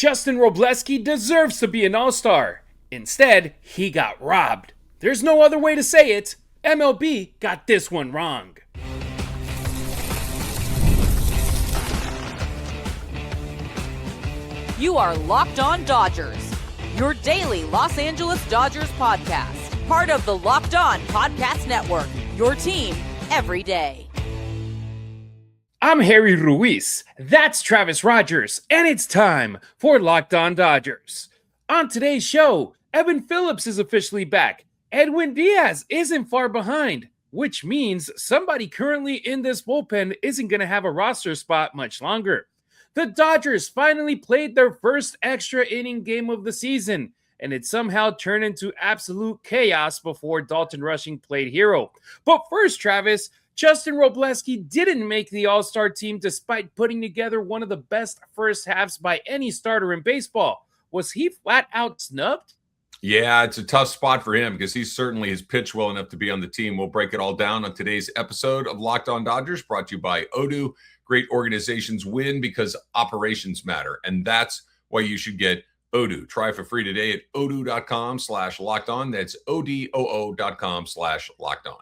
Justin Wrobleski deserves to be an all-star. Instead, he got robbed. There's no other way to say it. MLB got this one wrong. You are Locked On Dodgers, your daily Los Angeles Dodgers podcast. Part of the Locked On Podcast Network, your team every day. I'm Harry Ruiz, that's Travis Rodgers, and it's time for Locked On Dodgers. On today's show, Edwin Phillips is officially back. Edwin Díaz isn't far behind, which means somebody currently in this bullpen isn't going to have a roster spot much longer. The Dodgers finally played their first extra inning game of the season, and it somehow turned into absolute chaos before Dalton Rushing played hero. But first, Travis, Justin Wrobleski didn't make the All-Star team despite putting together one of the best first halves by any starter in baseball. Was he flat out snubbed? Yeah, it's a tough spot for him because he certainly has pitched well enough to be on the team. We'll break it all down on today's episode of Locked On Dodgers, brought to you by Odoo. Great organizations win because operations matter, and that's why you should get Odoo. Try it for free today at odoo.com/lockedon. That's odoo.com/lockedon.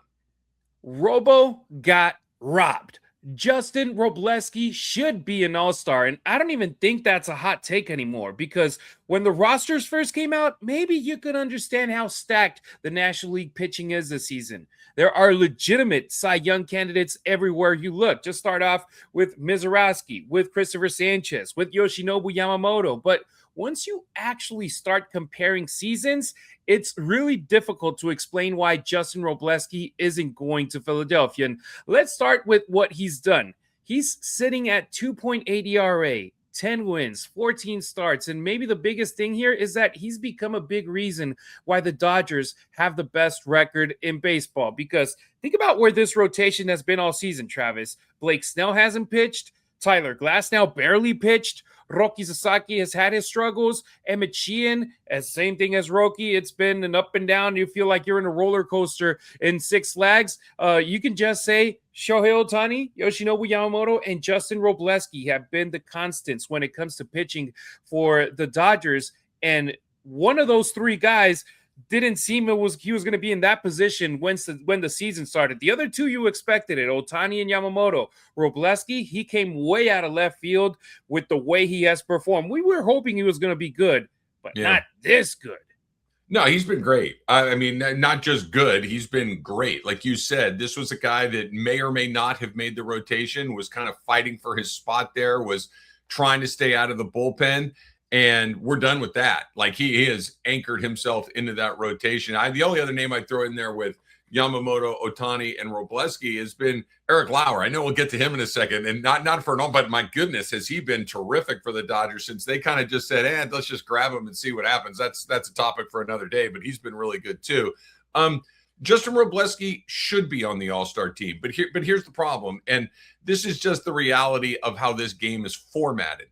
Robo got robbed. Justin Wrobleski should be an all-star, and I don't even think that's a hot take anymore because when the rosters first came out, maybe you could understand how stacked the National League pitching is this season. There are legitimate Cy Young candidates everywhere you look. Just start off with Mizorowski, with Christopher Sanchez, with Yoshinobu Yamamoto, but once you actually start comparing seasons, it's really difficult to explain why Justin Wrobleski isn't going to Philadelphia. And let's start with what he's done. He's sitting at 2.8 ERA, 10 wins, 14 starts. And maybe the biggest thing here is that he's become a big reason why the Dodgers have the best record in baseball. Because think about where this rotation has been all season, Travis. Blake Snell hasn't pitched. Tyler Glasnow barely pitched. Roki Sasaki has had his struggles. Emmett Sheehan, same thing as Roki. It's been an up and down. You feel like you're in a roller coaster in Six Flags. You can just say Shohei Ohtani, Yoshinobu Yamamoto, and Justin Wrobleski have been the constants when it comes to pitching for the Dodgers. And one of those three guys didn't seem he was going to be in that position when the season started. The other two, you expected it, Ohtani and Yamamoto. Wrobleski, he came way out of left field with the way he has performed. We were hoping he was going to be good, but not this good. No, he's been great. I mean, not just good, he's been great. Like you said, this was a guy that may or may not have made the rotation, was kind of fighting for his spot there, was trying to stay out of the bullpen. And we're done with that. Like he has anchored himself into that rotation. The only other name I'd throw in there with Yamamoto, Ohtani, and Wrobleski has been Eric Lauer. I know we'll get to him in a second, and not for an all, but my goodness, has he been terrific for the Dodgers since they kind of just said, let's just grab him and see what happens. That's a topic for another day, but he's been really good too. Justin Wrobleski should be on the All-Star team, but here's the problem, and this is just the reality of how this game is formatted.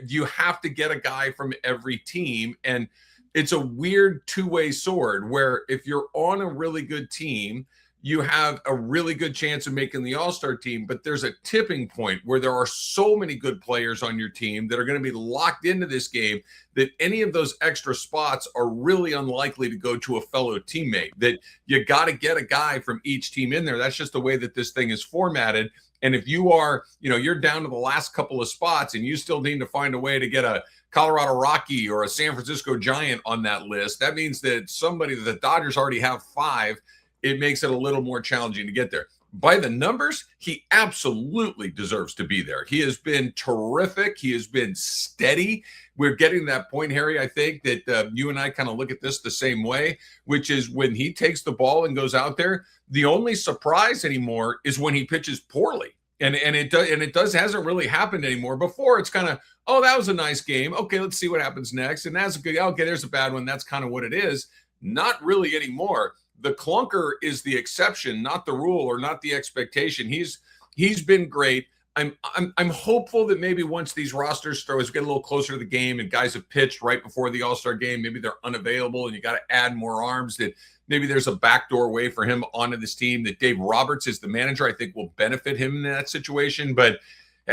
You have to get a guy from every team, and it's a weird two-way sword where if you're on a really good team, you have a really good chance of making the All-Star team, but there's a tipping point where there are so many good players on your team that are going to be locked into this game that any of those extra spots are really unlikely to go to a fellow teammate, that you got to get a guy from each team in there. That's just the way that this thing is formatted. And if you are, you're down to the last couple of spots and you still need to find a way to get a Colorado Rocky or a San Francisco Giant on that list, that means that somebody that the Dodgers already have 5, it makes it a little more challenging to get there. By the numbers, he absolutely deserves to be there. He has been terrific. He has been steady. We're getting to that point, Harry, I think that you and I kind of look at this the same way, which is when he takes the ball and goes out there, the only surprise anymore is when he pitches poorly. And it hasn't really happened anymore. Before, it's kind of, that was a nice game. Okay, let's see what happens next. And that's a good, okay, there's a bad one. That's kind of what it is. Not really anymore. The clunker is the exception, not the rule or not the expectation. He's been great. I'm hopeful that maybe once these rosters get a little closer to the game and guys have pitched right before the All-Star game, maybe they're unavailable and you got to add more arms, that maybe there's a backdoor way for him onto this team, that Dave Roberts is the manager. I think will benefit him in that situation. But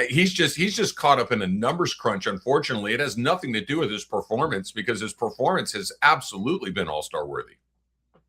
He's just caught up in a numbers crunch. Unfortunately, it has nothing to do with his performance, because his performance has absolutely been all-star worthy.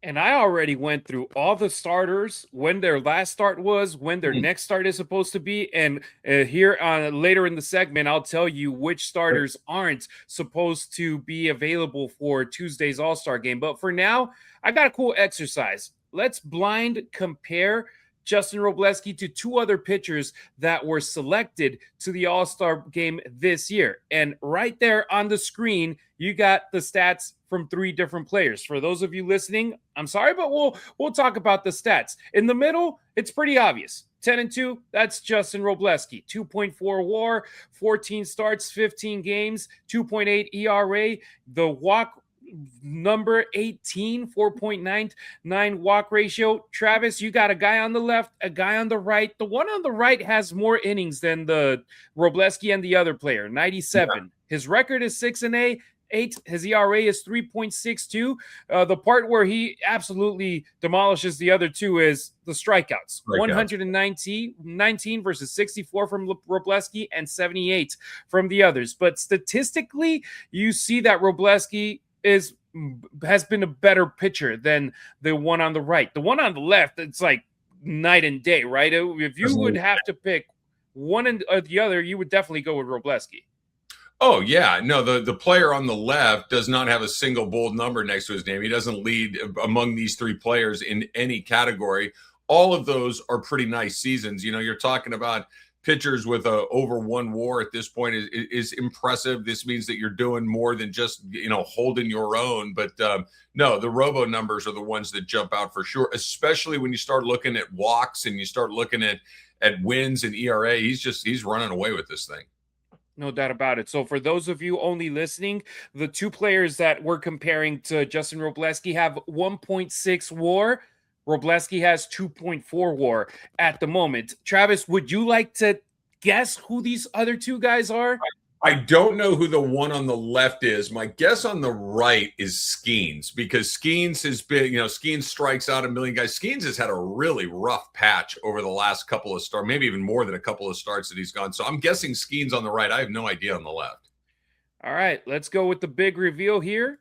And I already went through all the starters, when their last start was, when their next start is supposed to be. And here later in the segment, I'll tell you which starters aren't supposed to be available for Tuesday's All-Star game. But for now, I got a cool exercise. Let's blind compare Justin Wrobleski to two other pitchers that were selected to the All-Star game this year. And right there on the screen, you got the stats from three different players. For those of you listening, I'm sorry, but we'll talk about the stats. In the middle, it's pretty obvious. 10-2, that's Justin Wrobleski. 2.4 WAR, 14 starts, 15 games, 2.8 ERA. The walk number 18, 4.99 walk ratio. Travis, you got a guy on the left, a guy on the right. The one on the right has more innings than the Wrobleski and the other player, 97. Yeah. His record is 6-8. His ERA is 3.62. The part where he absolutely demolishes the other two is the strikeouts. 119 versus 64 from Wrobleski and 78 from the others. But statistically, you see that Wrobleski has been a better pitcher than the one on the right. The one on the left, it's like night and day, right? If you would have to pick one and the other, you would definitely go with Wrobleski. Oh, yeah. No, the player on the left does not have a single bold number next to his name. He doesn't lead among these three players in any category. All of those are pretty nice seasons. You know, you're talking about pitchers with over 1 WAR at this point is impressive. This means that you're doing more than just, holding your own. But no, the Wrobo numbers are the ones that jump out for sure, especially when you start looking at walks and you start looking at wins and ERA. He's running away with this thing. No doubt about it. So for those of you only listening, the two players that we're comparing to Justin Wrobleski have 1.6 WAR. Wrobleski has 2.4 WAR at the moment. Travis, would you like to guess who these other two guys are? I don't know who the one on the left is. My guess on the right is Skeens, because Skeens has been, Skeens strikes out a million guys. Skeens has had a really rough patch over the last couple of starts, maybe even more than a couple of starts that he's gone. So I'm guessing Skeens on the right. I have no idea on the left. All right, let's go with the big reveal here.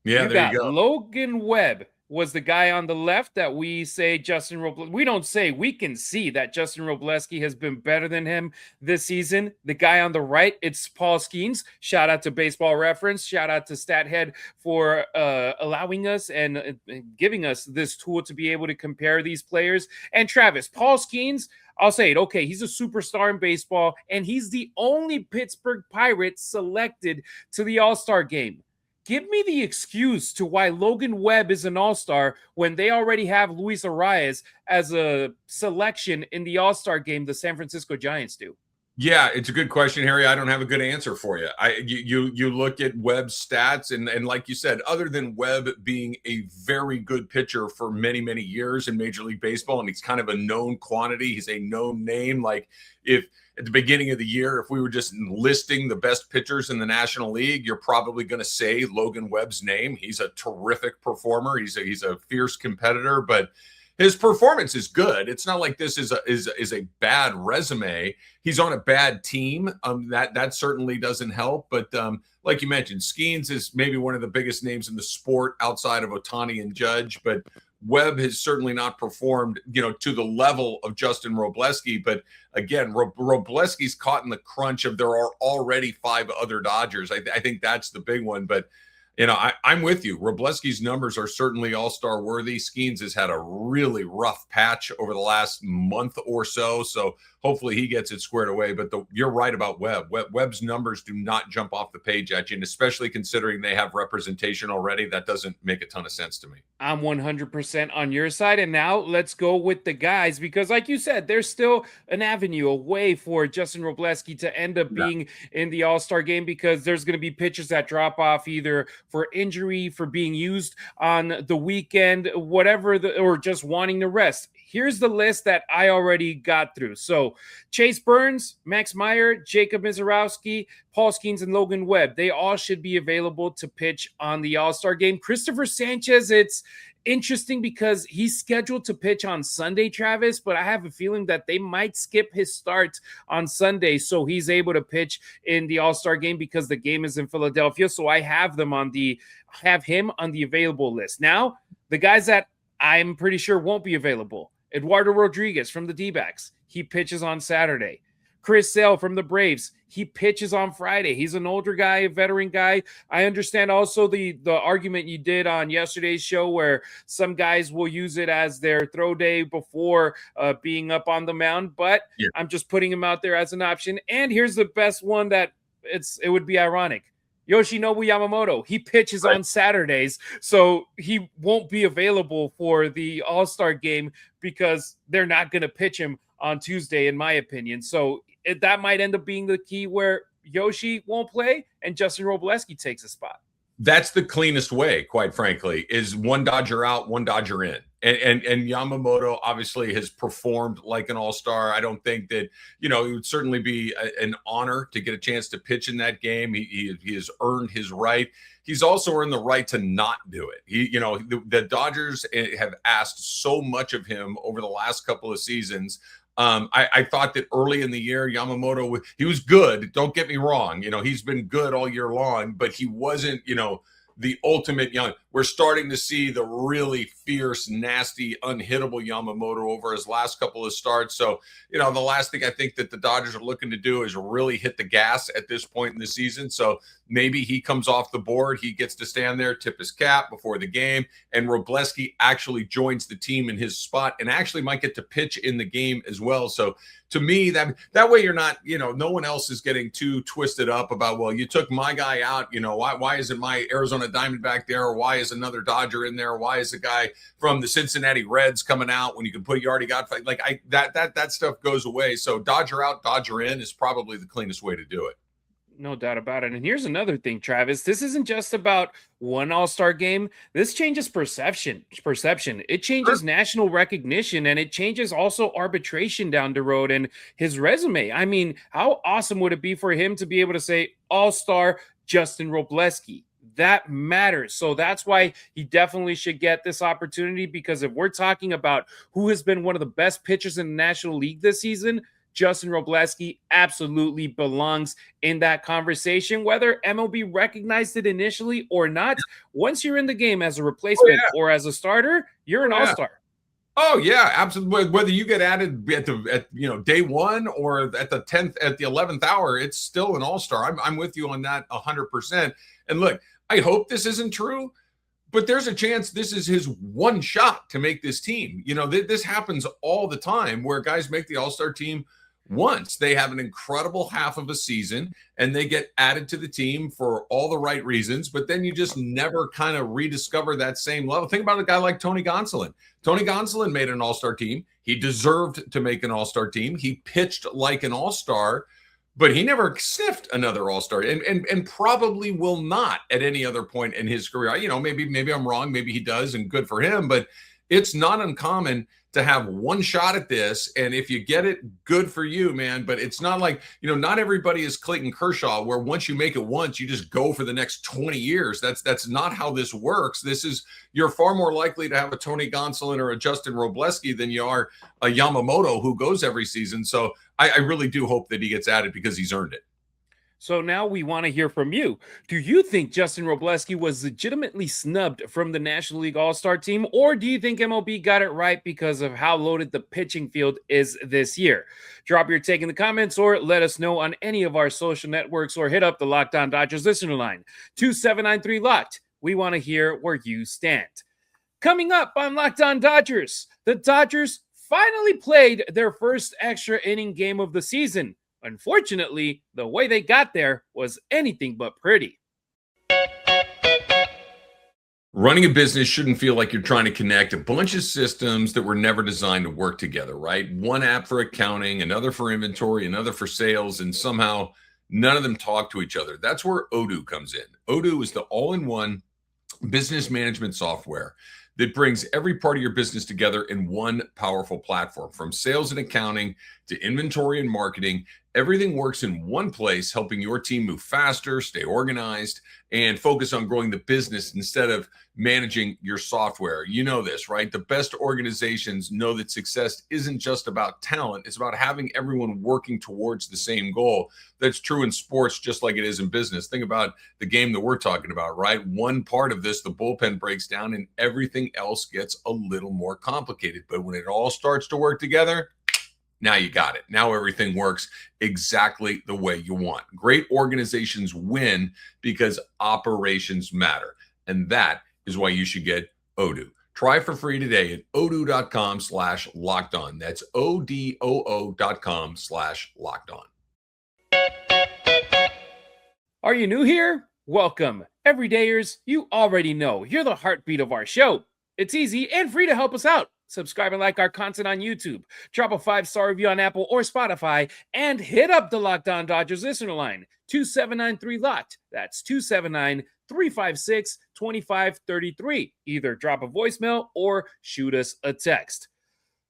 Yeah, there you go. Logan Webb was the guy on the left that we say Justin Wrobleski. We don't say, we can see that Justin Wrobleski has been better than him this season. The guy on the right, it's Paul Skeens. Shout out to Baseball Reference. Shout out to StatHead for allowing us and giving us this tool to be able to compare these players. And Travis, Paul Skeens, I'll say it. Okay, he's a superstar in baseball, and he's the only Pittsburgh Pirate selected to the All-Star game. Give me the excuse to why Logan Webb is an all-star when they already have Luis Arias as a selection in the all-star game the San Francisco Giants do. Yeah, it's a good question, Harry. I don't have a good answer for you. You look at Webb's stats, and like you said, other than Webb being a very good pitcher for many, many years in Major League Baseball, and he's kind of a known quantity, he's a known name. Like if at the beginning of the year, if we were just listing the best pitchers in the National League, you're probably going to say Logan Webb's name. He's a terrific performer. He's a fierce competitor, but his performance is good. It's not like this is a bad resume. He's on a bad team. That certainly doesn't help. But like you mentioned, Skeens is maybe one of the biggest names in the sport outside of Ohtani and Judge. But Webb has certainly not performed, to the level of Justin Wrobleski. But again, Wrobleski's caught in the crunch of there are already 5 other Dodgers. I think that's the big one. But I'm with you. Wrobleski's numbers are certainly all-star worthy. Skeens has had a really rough patch over the last month or so. So hopefully he gets it squared away. But you're right about Webb. Webb's numbers do not jump off the page at you. And especially considering they have representation already, that doesn't make a ton of sense to me. I'm 100% on your side. And now let's go with the guys, because like you said, there's still an avenue, a way for Justin Wrobleski to end up being in the All-Star game, because there's going to be pitchers that drop off either for injury, for being used on the weekend, whatever, or just wanting to rest. Here's the list that I already got through. So Chase Burns, Max Meyer, Jacob Mizorowski, Paul Skeens, and Logan Webb, they all should be available to pitch on the All-Star game. Christopher Sanchez, interesting because he's scheduled to pitch on Sunday, Travis, but I have a feeling that they might skip his start on Sunday so he's able to pitch in the All-Star game because the game is in Philadelphia. So I have him on the available list. Now, the guys that I'm pretty sure won't be available. Eduardo Rodriguez from the D-backs. He pitches on Saturday. Chris Sale from the Braves. He pitches on Friday. He's an older guy, a veteran guy. I understand also the argument you did on yesterday's show where some guys will use it as their throw day before being up on the mound, but yeah. I'm just putting him out there as an option. And here's the best one that it would be ironic. Yoshinobu Yamamoto, he pitches on Saturdays, so he won't be available for the All-Star game because they're not going to pitch him on Tuesday, in my opinion. So that might end up being the key where Yoshi won't play and Justin Wrobleski takes a spot. That's the cleanest way, quite frankly, is one Dodger out, one Dodger in. And Yamamoto obviously has performed like an all-star. I don't think that, it would certainly be an honor to get a chance to pitch in that game. He has earned his right. He's also earned the right to not do it. The Dodgers have asked so much of him over the last couple of seasons. I thought that early in the year, Yamamoto, he was good. Don't get me wrong. He's been good all year long, but he wasn't, the ultimate young. We're starting to see the really fierce, nasty, unhittable Yamamoto over his last couple of starts. So, the last thing I think that the Dodgers are looking to do is really hit the gas at this point in the season. So maybe he comes off the board. He gets to stand there, tip his cap before the game. And Wrobleski actually joins the team in his spot and actually might get to pitch in the game as well. So to me, that way you're not, no one else is getting too twisted up about, well, you took my guy out, why isn't my Arizona Diamondback there? Or why is another Dodger in there? Why is the guy from the Cincinnati Reds coming out when you can you already got that stuff goes away. So Dodger out, Dodger in is probably the cleanest way to do it. No doubt about it. And here's another thing, Travis. This isn't just about one All-Star game. This changes perception. It changes national recognition, and it changes also arbitration down the road and his resume. I mean, how awesome would it be for him to be able to say All-Star Justin Wrobleski? That matters. So that's why he definitely should get this opportunity, because if we're talking about who has been one of the best pitchers in the National League this season, Justin Wrobleski absolutely belongs in that conversation, whether MLB recognized it initially or not. Once you're in the game as a replacement or as a starter, you're an all-star. Oh yeah, absolutely. Whether you get added at day one or at the 10th, at the 11th hour, it's still an all-star. I'm with you on that 100%. And look, I hope this isn't true, but there's a chance this is his one shot to make this team. This happens all the time where guys make the all-star team once. They have an incredible half of a season and they get added to the team for all the right reasons, but then you just never kind of rediscover that same level. Think about a guy like Tony Gonsolin. Tony Gonsolin made an all-star team. He deserved to make an all-star team. He pitched like an all-star, but he never sniffed another all-star and probably will not at any other point in his career. Maybe I'm wrong. Maybe he does, and good for him, but it's not uncommon to have one shot at this. And if you get it, good for you, man. But it's not like, not everybody is Clayton Kershaw, where once you make it once, you just go for the next 20 years. That's not how this works. You're far more likely to have a Tony Gonsolin or a Justin Wrobleski than you are a Yamamoto who goes every season. So I really do hope that he gets added because he's earned it. So now we want to hear from you. Do you think Justin Wrobleski was legitimately snubbed from the National League All-Star team, or do you think MLB got it right because of how loaded the pitching field is this year? Drop your take in the comments or let us know on any of our social networks, or hit up the Locked On Dodgers listener line, 2793-LOCKED. We want to hear where you stand. Coming up on Locked On Dodgers, the Dodgers finally played their first extra inning game of the season. Unfortunately, the way they got there was anything but pretty. Running a business shouldn't feel like you're trying to connect a bunch of systems that were never designed to work together, right? One app for accounting, another for inventory, another for sales, and somehow none of them talk to each other. That's where Odoo comes in. Odoo is the all-in-one business management software that brings every part of your business together in one powerful platform, from sales and accounting to inventory and marketing, everything works in one place, helping your team move faster, stay organized, and focus on growing the business instead of managing your software. You know this, right? The best organizations know that success isn't just about talent. It's about having everyone working towards the same goal. That's true in sports, just like it is in business. Think about the game that we're talking about, right? One part of this, the bullpen breaks down and everything else gets a little more complicated. But when it all starts to work together, now you got it. Now everything works exactly the way you want. Great organizations win because operations matter. And that is why you should get Odoo. Try for free today at odoo.com/lockedon. That's odoo.com/lockedon. Are you new here? Welcome. Everydayers, you already know you're the heartbeat of our show. It's easy and free to help us out. Subscribe and like our content on YouTube. Drop a 5-star review on Apple or Spotify and hit up the Locked On Dodgers listener line, 2793-LOCKED. That's 279-356-2533. Either drop a voicemail or shoot us a text.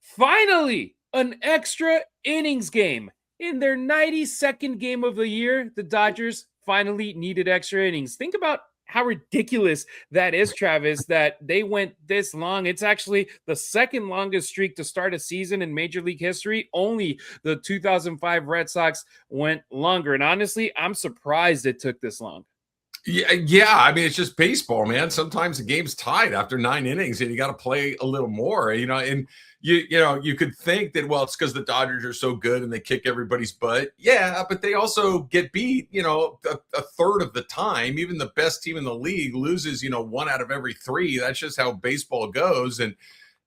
Finally, an extra innings game. In their 92nd game of the year, the Dodgers finally needed extra innings. Think about how ridiculous that is, Travis, that they went this long. It's actually the second longest streak to start a season in Major League history. Only the 2005 Red Sox went longer. And honestly, I'm surprised it took this long. Yeah. I mean, it's just baseball, man. Sometimes the game's tied after 9 innings and you got to play a little more, and you could think that, well, it's because the Dodgers are so good and they kick everybody's butt. Yeah, but they also get beat, a third of the time. Even the best team in the league loses, 1 out of every 3. That's just how baseball goes. And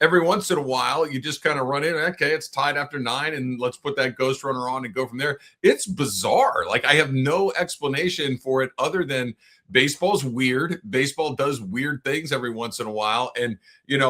every once in a while, you just kind of run in, okay, it's tied after 9, and let's put that ghost runner on and go from there. It's bizarre. Like, I have no explanation for it other than baseball's weird. Baseball does weird things every once in a while. And,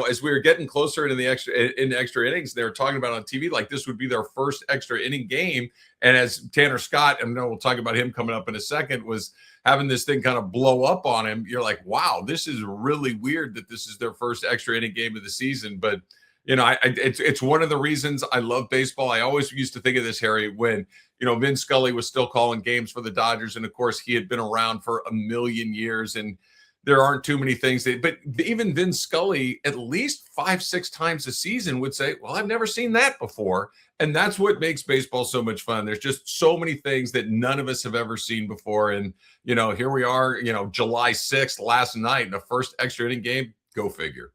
as we were getting closer into the extra innings, they were talking about on TV, like this would be their first extra inning game. And as Tanner Scott, and we'll talk about him coming up in a second, was having this thing kind of blow up on him, you're like, wow, this is really weird that this is their first extra inning game of the season. But, it's one of the reasons I love baseball. I always used to think of this, Harry, when, Vin Scully was still calling games for the Dodgers. And of course, he had been around for a million years. And there aren't too many things but even Vin Scully, at least 5-6 times a season, would say, well, I've never seen that before. And that's what makes baseball so much fun. There's just so many things that none of us have ever seen before. And, here we are, July 6th, last night, in the first extra inning game. Go figure.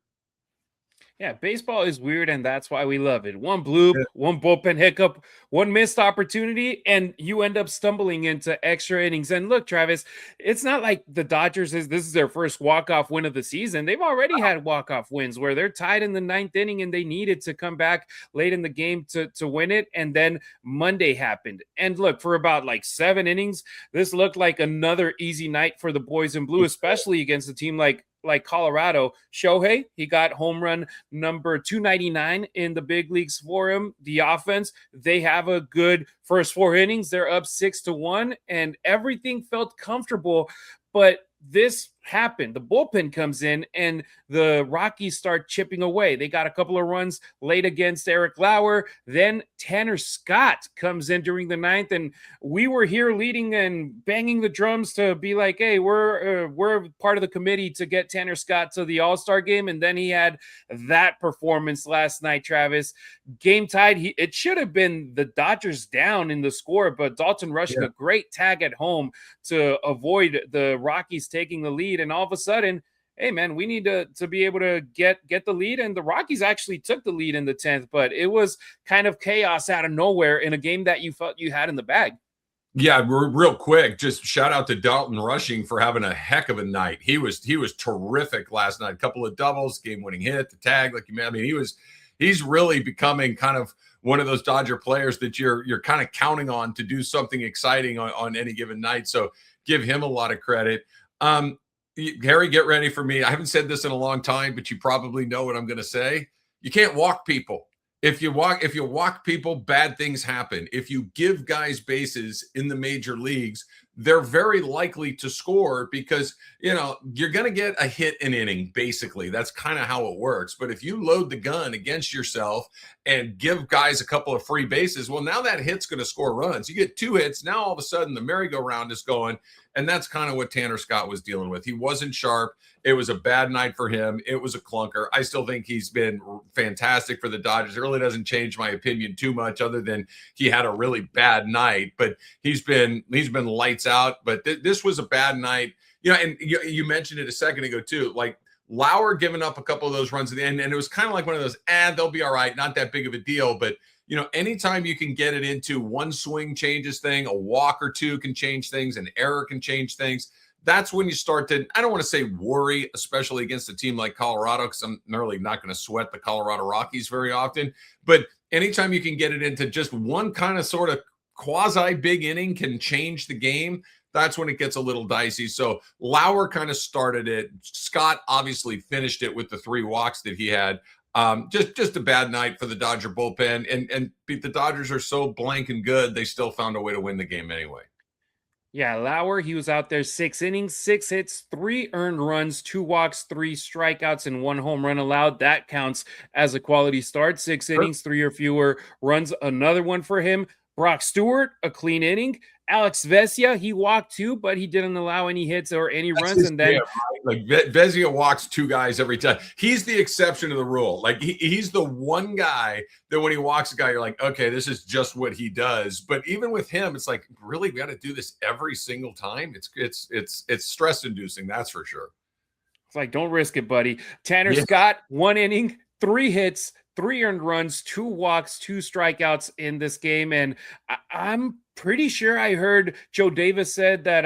Yeah, baseball is weird, and that's why we love it. One bloop, one bullpen hiccup, one missed opportunity, and you end up stumbling into extra innings. And look, Travis, it's not like the Dodgers this is their first walk-off win of the season. They've already had walk-off wins where they're tied in the 9th inning and they needed to come back late in the game to win it. And then Monday happened. And look, for about 7 innings, this looked like another easy night for the boys in blue, especially against a team like Colorado. Shohei, he got home run number 299 in the big leagues for him. The offense, they have a good first 4 innings. They're up 6-1, and everything felt comfortable. But this happened. The bullpen comes in and the Rockies start chipping away. They got a couple of runs late against Eric Lauer. Then Tanner Scott comes in during the 9th, and we were here leading and banging the drums to be like, hey, we're part of the committee to get Tanner Scott to the All-Star game. And then he had that performance last night, Travis. Game tied. It should have been the Dodgers down in the score, but Dalton Rushing a great tag at home to avoid the Rockies taking the lead. And all of a sudden, hey, man, we need to be able to get the lead. And the Rockies actually took the lead in the 10th, but it was kind of chaos out of nowhere in a game that you felt you had in the bag. Yeah, real quick, just shout out to Dalton Rushing for having a heck of a night. He was terrific last night. A couple of doubles, game-winning hit, the tag, like you meant. I mean, he's really becoming kind of one of those Dodger players that you're kind of counting on to do something exciting on any given night. So give him a lot of credit. Harry, get ready for me. I haven't said this in a long time, but you probably know what I'm going to say. You can't walk people. If you walk people, bad things happen. If you give guys bases in the major leagues, they're very likely to score because, you're going to get a hit an inning, basically. That's kind of how it works. But if you load the gun against yourself and give guys a couple of free bases, well, now that hit's going to score runs. You get 2 hits. Now all of a sudden the merry-go-round is going. And that's kind of what Tanner Scott was dealing with. He wasn't sharp. It was a bad night for him. It was a clunker. I still think he's been fantastic for the Dodgers. It really doesn't change my opinion too much, other than he had a really bad night. But he's been lights out. But this was a bad night. And you mentioned it a second ago too. Like Lauer giving up a couple of those runs at the end, and it was kind of like one of those, they'll be all right, not that big of a deal. But anytime you can get it into one swing changes thing, a walk or two can change things, an error can change things. That's when you start to, I don't want to say worry, especially against a team like Colorado, because I'm really not going to sweat the Colorado Rockies very often. But anytime you can get it into just one kind of sort of quasi big inning can change the game. That's when it gets a little dicey. So Lauer kind of started it. Scott obviously finished it with the 3 walks that he had. Just a bad night for the Dodger bullpen, and the Dodgers are so blank and good, they still found a way to win the game anyway. Yeah, Lauer, he was out there 6 innings, 6 hits, 3 earned runs, 2 walks, 3 strikeouts, and 1 home run allowed. That counts as a quality start. 6 innings, 3 or fewer runs, another one for him. Brock Stewart, a clean inning. Alex Vesia, he walked 2, but he didn't allow any hits or any runs. And then, like Vesia walks 2 guys every time. He's the exception to the rule. Like he's the one guy that when he walks a guy, you're like, okay, this is just what he does. But even with him, it's like, really, we got to do this every single time. It's stress inducing, that's for sure. It's like, don't risk it, buddy. Tanner Scott, 1 inning, 3 hits, 3 earned runs, 2 walks, 2 strikeouts in this game. And I'm pretty sure I heard Joe Davis said that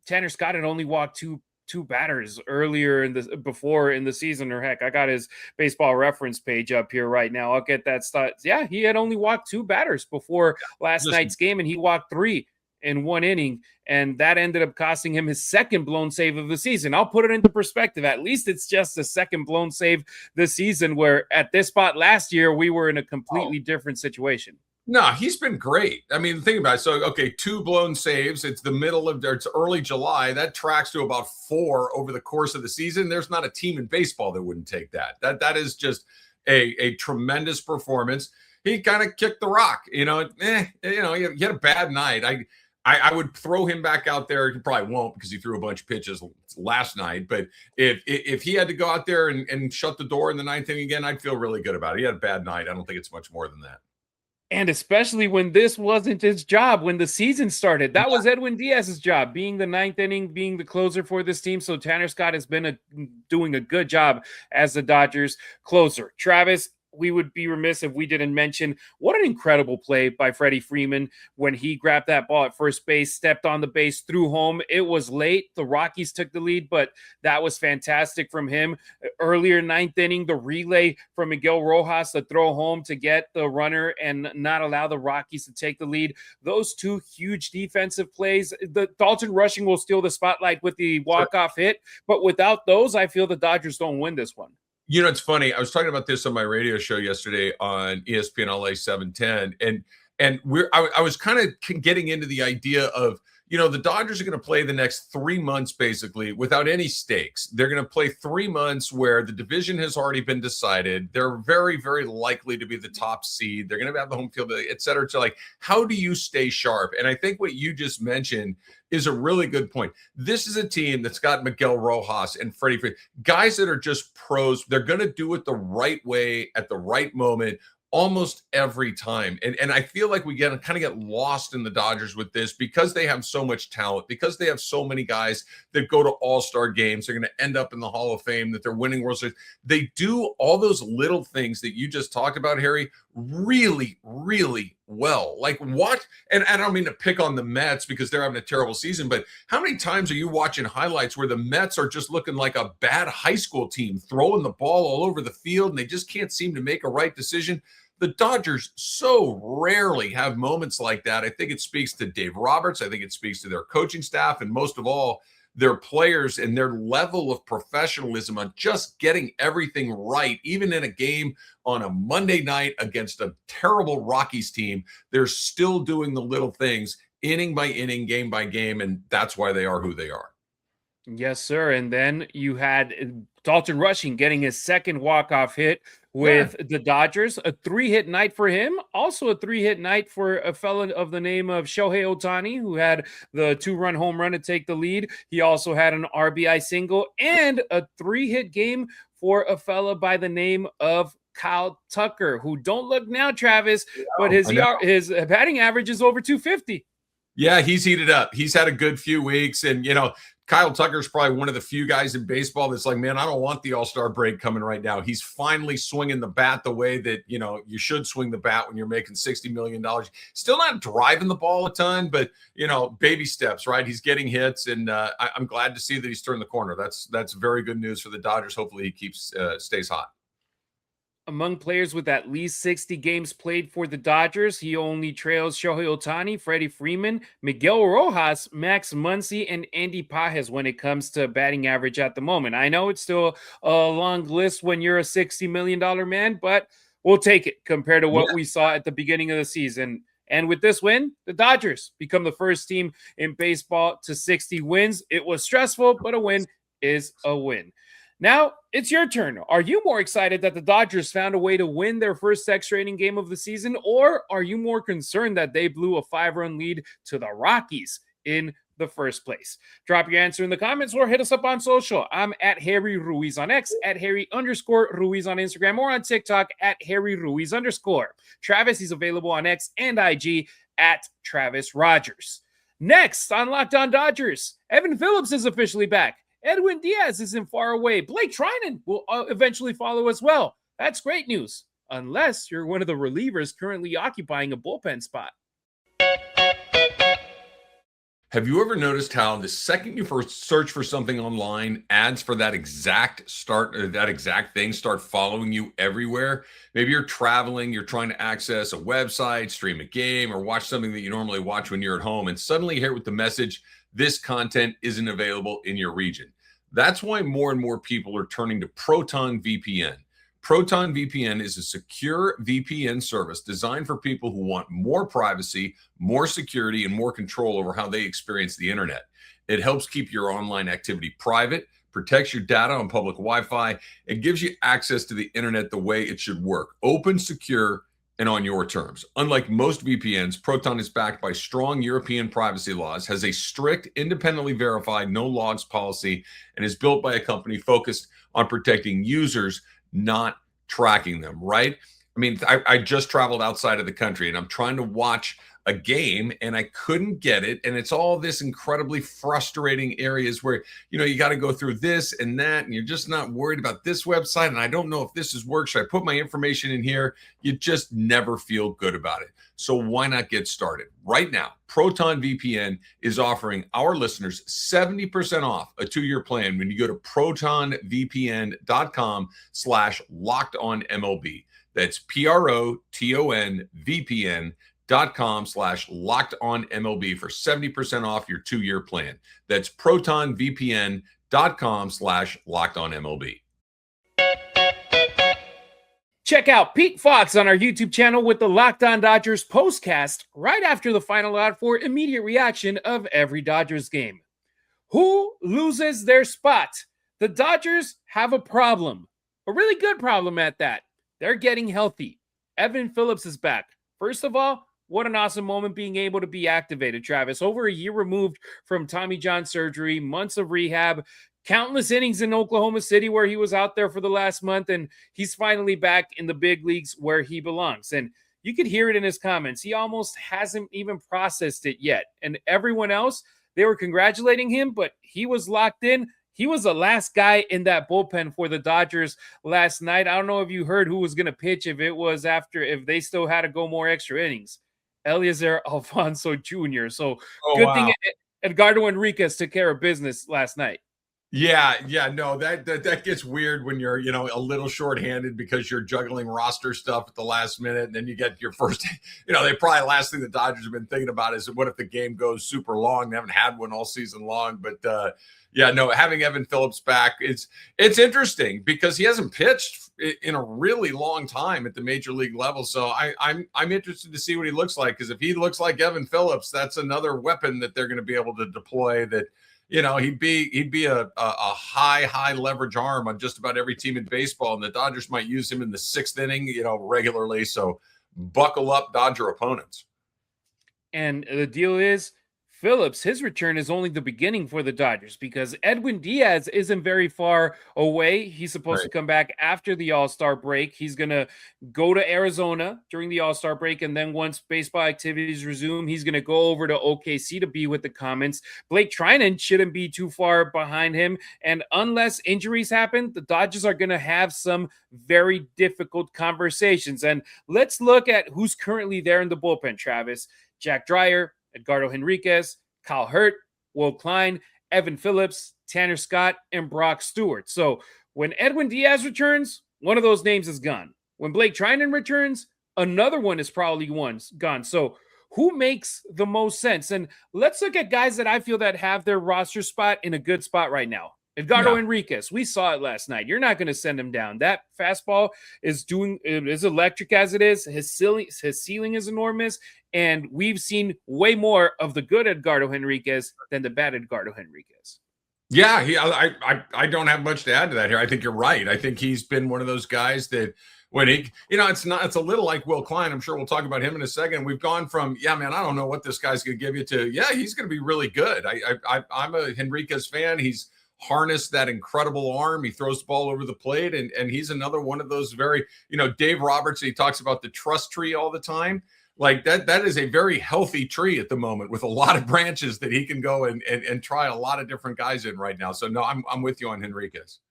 Tanner Scott had only walked two batters earlier before in the season, or heck, I got his baseball reference page up here right now. I'll get that stat. Yeah, he had only walked 2 batters before last night's game, and he walked 3 in 1 inning, and that ended up costing him his 2nd blown save of the season. I'll put it into perspective. At least it's just the 2nd blown save this season, where at this spot last year, we were in a completely different situation. No, he's been great. I mean, think about it. So, okay, 2 blown saves. It's it's early July. That tracks to about 4 over the course of the season. There's not a team in baseball that wouldn't take that. That is just a tremendous performance. He kind of kicked the rock. He had a bad night. I would throw him back out there. He probably won't, because he threw a bunch of pitches last night. But if he had to go out there and shut the door in the 9th inning again, I'd feel really good about it. He had a bad night. I don't think it's much more than that. And especially when this wasn't his job when the season started. That was Edwin Díaz's job, being the 9th inning, being the closer for this team. So Tanner Scott has been doing a good job as the Dodgers closer. Travis, we would be remiss if we didn't mention what an incredible play by Freddie Freeman when he grabbed that ball at first base, stepped on the base, threw home. It was late. The Rockies took the lead, but that was fantastic from him. Earlier 9th inning, the relay from Miguel Rojas to throw home to get the runner and not allow the Rockies to take the lead. Those 2 huge defensive plays. The Dalton Rushing will steal the spotlight with the walk-off hit, but without those, I feel the Dodgers don't win this one. It's funny. I was talking about this on my radio show yesterday on ESPN LA 710, and I was kind of getting into the idea of, the Dodgers are going to play the next 3 months basically without any stakes. They're going to play 3 months where the division has already been decided. They're very, very likely to be the top seed. They're going to have the home field, et cetera. So, like, how do you stay sharp? And I think what you just mentioned is a really good point. This is a team that's got Miguel Rojas and Freddie, guys that are just pros. They're going to do it the right way at the right moment almost every time. And I feel like we kind of get lost in the Dodgers with this, because they have so much talent, because they have so many guys that go to all-star games. They're going to end up in the Hall of Fame, that they're winning World Series. They do all those little things that you just talked about, Harry, really, really well. Like what? And I don't mean to pick on the Mets because they're having a terrible season, but how many times are you watching highlights where the Mets are just looking like a bad high school team, throwing the ball all over the field, and they just can't seem to make a right decision? The Dodgers so rarely have moments like that. I think it speaks to Dave Roberts. I think it speaks to their coaching staff, and most of all, their players and their level of professionalism on just getting everything right, even in a game on a Monday night against a terrible Rockies team. They're still doing the little things inning by inning, game by game, and that's why they are who they are. Yes, sir. And then you had Dalton Rushing getting his second walk-off hit with the Dodgers. A 3-hit night for him. Also a 3-hit night for a fellow of the name of Shohei Ohtani, who had the 2-run home run to take the lead. He also had an RBI single and a 3-hit game for a fella by the name of Kyle Tucker, who don't look now, Travis, but his batting average is over 250. Yeah, he's heated up. He's had a good few weeks. And, Kyle Tucker's probably one of the few guys in baseball that's like, man, I don't want the All-Star break coming right now. He's finally swinging the bat the way that, you should swing the bat when you're making $60 million. Still not driving the ball a ton, but, baby steps, right? He's getting hits, and I'm glad to see that he's turned the corner. That's very good news for the Dodgers. Hopefully he stays hot. Among players with at least 60 games played for the Dodgers, he only trails Shohei Ohtani, Freddie Freeman, Miguel Rojas, Max Muncy, and Andy Pages when it comes to batting average at the moment. I know it's still a long list when you're a $60 million man, but we'll take it compared to what we saw at the beginning of the season. And with this win, the Dodgers become the first team in baseball to 60 wins. It was stressful, but a win is a win. Now, it's your turn. Are you more excited that the Dodgers found a way to win their first extra inning game of the season, or are you more concerned that they blew a 5-run lead to the Rockies in the first place? Drop your answer in the comments or hit us up on social. I'm at Harry Ruiz on X, at Harry_Ruiz on Instagram, or on TikTok at Harry Ruiz_. Travis is available on X and IG at Travis Rodgers. Next on Locked On Dodgers, Evan Phillips is officially back. Edwin Díaz isn't far away. Blake Treinen will eventually follow as well. That's great news, unless you're one of the relievers currently occupying a bullpen spot. Have you ever noticed how the second you first search for something online, ads for that exact thing start following you everywhere? Maybe you're traveling, you're trying to access a website, stream a game, or watch something that you normally watch when you're at home, and suddenly you hear with the message, this content isn't available in your region. That's why more and more people are turning to Proton VPN. Proton VPN is a secure VPN service designed for people who want more privacy, more security, and more control over how they experience the internet. It helps keep your online activity private, protects your data on public Wi-Fi, and gives you access to the internet the way it should work. Open, secure, and on your terms. Unlike most VPNs, Proton is backed by strong European privacy laws, has a strict, independently verified no logs policy, and is built by a company focused on protecting users, not tracking them, right? I mean, I just traveled outside of the country and I'm trying to watch a game and I couldn't get it. And it's all this incredibly frustrating areas where, you got to go through this and that, and you're just not worried about this website. And I don't know if this is work. Should I put my information in here? You just never feel good about it. So why not get started right now? Proton VPN is offering our listeners 70% off a 2-year plan when you go to protonvpn.com/lockedonmlb. That's protonvpn.com/lockedonmlb for 70% off your 2-year plan. That's protonvpn.com/lockedonmlb. Check out Pete Fox on our YouTube channel with the Locked On Dodgers postcast right after the final out for immediate reaction of every Dodgers game. Who loses their spot? The Dodgers have a problem, a really good problem at that. They're getting healthy. Evan Phillips is back. First of all, what an awesome moment being able to be activated, Travis. Over a year removed from Tommy John surgery, months of rehab, countless innings in Oklahoma City where he was out there for the last month, and he's finally back in the big leagues where he belongs. And you could hear it in his comments. He almost hasn't even processed it yet. And everyone else, they were congratulating him, but he was locked in. He was the last guy in that bullpen for the Dodgers last night. I don't know if you heard who was going to pitch if they still had to go more extra innings. Eliezer Alfonso Jr. So good thing Edgardo Enriquez took care of business last night. Yeah, no, that gets weird when you're, a little shorthanded because you're juggling roster stuff at the last minute, and then you get your first, they probably last thing the Dodgers have been thinking about is what if the game goes super long? They haven't had one all season long, but Yeah, no, having Evan Phillips back, it's interesting because he hasn't pitched in a really long time at the major league level. So I'm interested to see what he looks like, because if he looks like Evan Phillips, that's another weapon that they're going to be able to deploy. That, you know, he'd be a high leverage arm on just about every team in baseball, and the Dodgers might use him in the 6th inning, you know, regularly. So buckle up, Dodger opponents. And the deal is, Phillips, his return is only the beginning for the Dodgers, because Edwin Díaz isn't very far away. He's supposed to come back after the All-Star break. He's going to go to Arizona during the All-Star break, and then once baseball activities resume, he's going to go over to OKC to be with the Comets. Blake Treinen shouldn't be too far behind him, and unless injuries happen, the Dodgers are going to have some very difficult conversations. And let's look at who's currently there in the bullpen, Travis. Jack Dreyer, Edgardo Henriquez, Kyle Hurt, Will Klein, Evan Phillips, Tanner Scott, and Brock Stewart. So when Edwin Díaz returns, one of those names is gone. When Blake Treinen returns, another one is probably gone. So who makes the most sense? And let's look at guys that I feel that have their roster spot in a good spot right now. Edgardo Henriquez, we saw it last night. You're not going to send him down. That fastball is electric as it is. His ceiling is enormous, and we've seen way more of the good Edgardo Henriquez than the bad Edgardo Henriquez. Yeah, I don't have much to add to that here. I think you're right. I think he's been one of those guys that when he, you know, it's a little like Will Klein. I'm sure we'll talk about him in a second. We've gone from, yeah, man, I don't know what this guy's going to give you, to, yeah, he's going to be really good. I'm a Henriquez fan. He's harnessed that incredible arm. He throws the ball over the plate, and he's another one of those very, you know, Dave Roberts, he talks about the trust tree all the time. Like that is a very healthy tree at the moment, with a lot of branches that he can go and try a lot of different guys in right now. So no, I'm with you on Henriquez.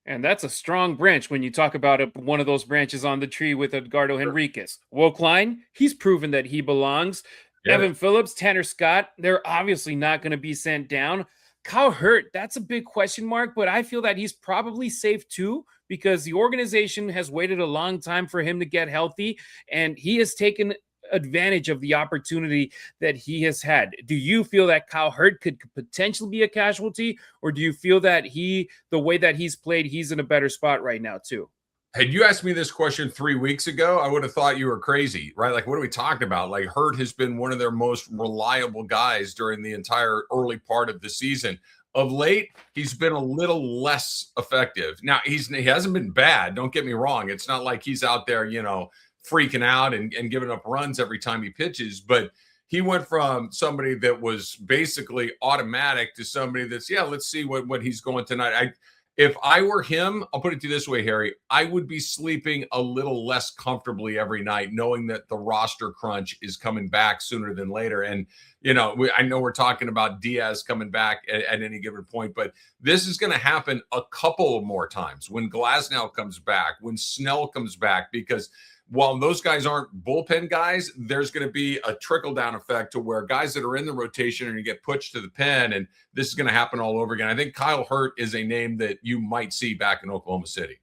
And that's a strong branch when you talk about one of those branches on the tree with Edgardo Henriquez. Will Klein, he's proven that he belongs. Yeah. Evan Phillips, Tanner Scott, they're obviously not going to be sent down. Kyle Hurt, that's a big question mark, but I feel that he's probably safe too, because the organization has waited a long time for him to get healthy, and he has taken advantage of the opportunity that he has had. Do you feel that Kyle Hurt could potentially be a casualty, or do you feel that the way that he's played, he's in a better spot right now too? Had you asked me this question 3 weeks ago, I would have thought you were crazy, right? Like, what are we talking about? Like, Hurt has been one of their most reliable guys during the entire early part of the season. Of late, he's been a little less effective. Now, he hasn't been bad. Don't get me wrong. It's not like he's out there, you know, freaking out and giving up runs every time he pitches. But he went from somebody that was basically automatic to somebody that's, yeah, let's see what he's going tonight. If I were him, I'll put it to you this way, Harry, I would be sleeping a little less comfortably every night, knowing that the roster crunch is coming back sooner than later. And, you know, I know we're talking about Díaz coming back at any given point, but this is going to happen a couple more times when Glasnow comes back, when Snell comes back, because while those guys aren't bullpen guys, there's going to be a trickle-down effect to where guys that are in the rotation are going to get pushed to the pen, and this is going to happen all over again. I think Kyle Hurt is a name that you might see back in Oklahoma City.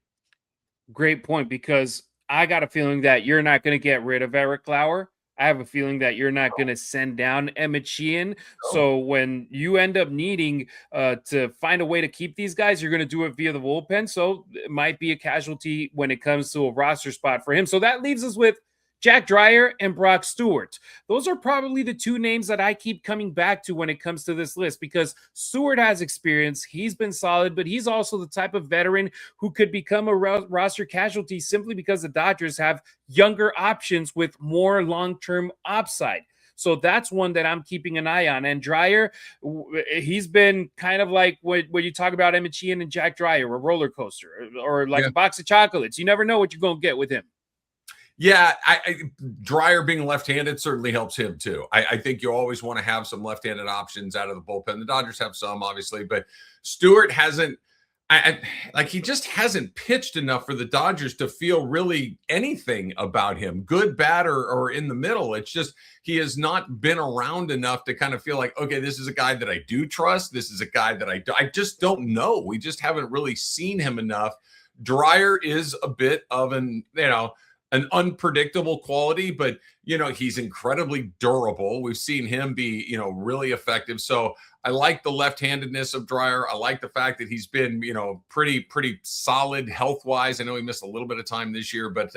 Great point, because I got a feeling that you're not going to get rid of Eric Lauer. I have a feeling that you're not going to send down Emmett Sheehan. So when you end up needing to find a way to keep these guys, you're going to do it via the bullpen. So it might be a casualty when it comes to a roster spot for him. So that leaves us with Jack Dreyer and Brock Stewart. Those are probably the two names that I keep coming back to when it comes to this list, because Stewart has experience. He's been solid, but he's also the type of veteran who could become a roster casualty simply because the Dodgers have younger options with more long-term upside. So that's one that I'm keeping an eye on. And Dreyer, he's been kind of like when you talk about Emmett Sheehan and Jack Dreyer, a roller coaster, or like a box of chocolates. You never know what you're going to get with him. Yeah, Dreyer being left-handed certainly helps him too. I think you always want to have some left-handed options out of the bullpen. The Dodgers have some, obviously, but Stewart hasn't. He just hasn't pitched enough for the Dodgers to feel really anything about him, good, bad, or in the middle. It's just he has not been around enough to kind of feel like, okay, this is a guy that I do trust. This is a guy that I just don't know. We just haven't really seen him enough. Dreyer is a bit of an, an unpredictable quality, but he's incredibly durable. We've seen him be, really effective. So I like the left-handedness of Dreyer. I like the fact that he's been, pretty solid health-wise. I know he missed a little bit of time this year, but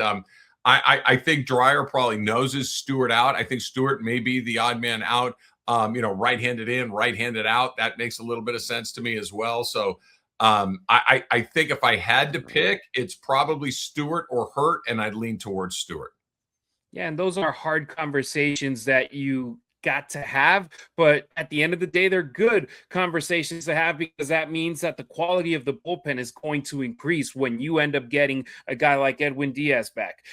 I think Dreyer probably noses Stewart out. I think Stewart may be the odd man out. Right-handed in, right-handed out. That makes a little bit of sense to me as well. So I think if I had to pick, it's probably Stewart or Hurt, and I'd lean towards Stewart. Yeah, and those are hard conversations that you got to have, but at the end of the day, they're good conversations to have, because that means that the quality of the bullpen is going to increase when you end up getting a guy like Edwin Díaz back.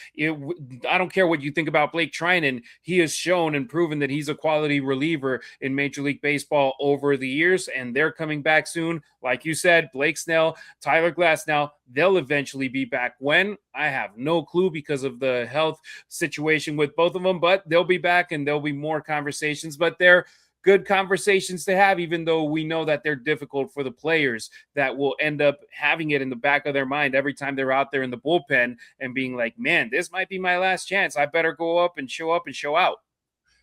I don't care what you think about Blake Treinen. He has shown and proven that he's a quality reliever in Major League Baseball over the years, and they're coming back soon. Like you said, Blake Snell, Tyler Glasnow, they'll eventually be back. When? I have no clue because of the health situation with both of them, but they'll be back and there'll be more conversations. But they're good conversations to have, even though we know that they're difficult for the players that will end up having it in the back of their mind every time they're out there in the bullpen and being like, man, this might be my last chance. I better go up and show out.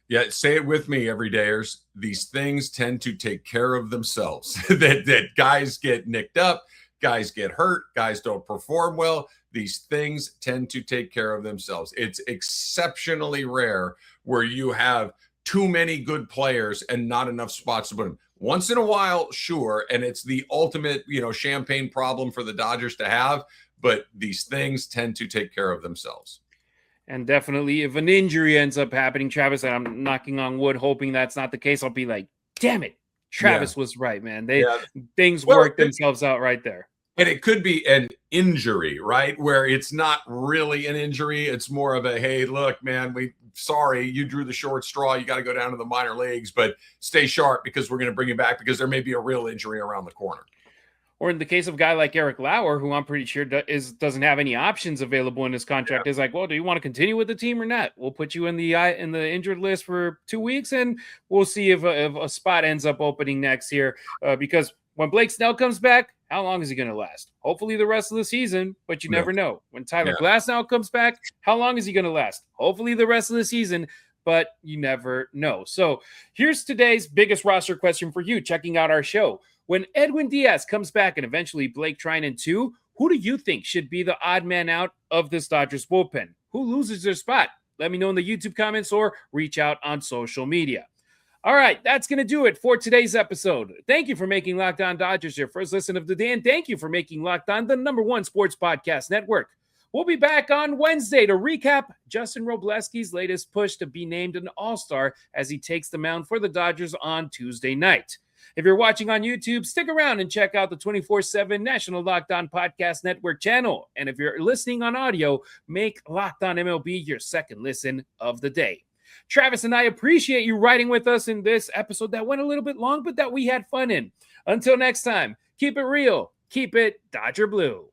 Yeah, say it with me, everydayers. These things tend to take care of themselves. that guys get nicked up, guys get hurt, guys don't perform well. These things tend to take care of themselves. It's exceptionally rare where you have too many good players and not enough spots to put them. Once in a while, sure, and it's the ultimate, champagne problem for the Dodgers to have, but these things tend to take care of themselves. And definitely, if an injury ends up happening, Travis, and I'm knocking on wood, hoping that's not the case, I'll be like, damn it, Travis was right, man. Things work themselves out right there. And it could be an injury, right? Where it's not really an injury. It's more of a, hey, look, man, sorry, you drew the short straw. You got to go down to the minor leagues, but stay sharp because we're going to bring you back because there may be a real injury around the corner. Or in the case of a guy like Eric Lauer, who I'm pretty sure doesn't have any options available in his contract, is like, well, do you want to continue with the team or not? We'll put you in the injured list for 2 weeks, and we'll see if a spot ends up opening next year. Because when Blake Snell comes back, how long is he going to last? Hopefully the rest of the season, but you never know. When Tyler Glasnow comes back, how long is he going to last? Hopefully the rest of the season, but you never know. So here's today's biggest roster question for you checking out our show. When Edwin Díaz comes back and eventually Blake Treinen too, who do you think should be the odd man out of this Dodgers bullpen? Who loses their spot? Let me know in the YouTube comments or reach out on social media. All right, that's going to do it for today's episode. Thank you for making Locked On Dodgers your first listen of the day, and thank you for making Locked On the #1 sports podcast network. We'll be back on Wednesday to recap Justin Wrobleski's latest push to be named an All-Star as he takes the mound for the Dodgers on Tuesday night. If you're watching on YouTube, stick around and check out the 24/7 National Locked On Podcast Network channel. And if you're listening on audio, make Locked On MLB your second listen of the day. Travis and I appreciate you riding with us in this episode that went a little bit long, but that we had fun in. Until next time, keep it real, keep it Dodger Blue.